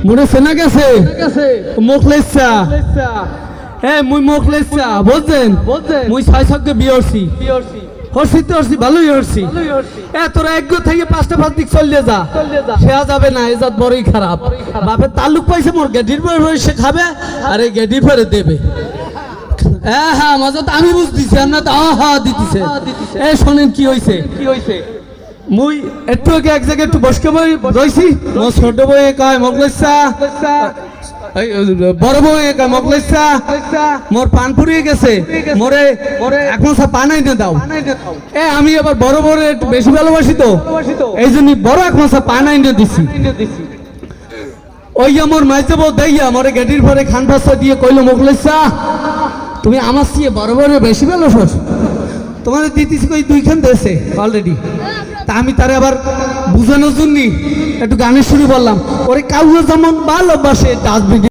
মনে চেনা গেছে মুখলেসা মুই মুখলেসা বুঝছেন মুই 6 সঙ্গে বিয়ে হরছি তো হরছি ভালোই হরছি তোরা একগো থেকে 5টা 5 দিক চলে যা সেয়া যাবে না এজাত বড়ই খারাপ বাপের তালুক পাইছে মোর গেডির পরে সে খাবে আর এই গেডির পরে দেবে হ্যাঁ মজা তো আমি বুঝতেছি আমরা তো দিতেছে শোনেন কি হয়েছে মুই একটু আগে এক জায়গায় একটু বসকে বই রইছি মোর ছোট বই কয় মগলেসা বড় বই কয় মগলেসা মোর পান ফুরিয়ে গেছে মোরে এখন সব পান আইনে দাও আমি আবার বড় বড় একটু বেশি ভালোবাসি তো এই জন্য বড় এখন সব পান আইনে দিছি ওই আমার মাইতে বউ দেইয়া মোরে গেটির পরে খান ভাষা দিয়ে কইলো মগলেসা তুমি আমার চেয়ে বড় বড় বেশি ভালোবাসো তোমার দিতেছি কই 2 খান দেশে অলরেডি তা আমি তারে আবার বুঝানোর জন্য একটু গানের শুরু বললাম ওরে কাউকে যেমন ভালোবাসে ডাস্টবিন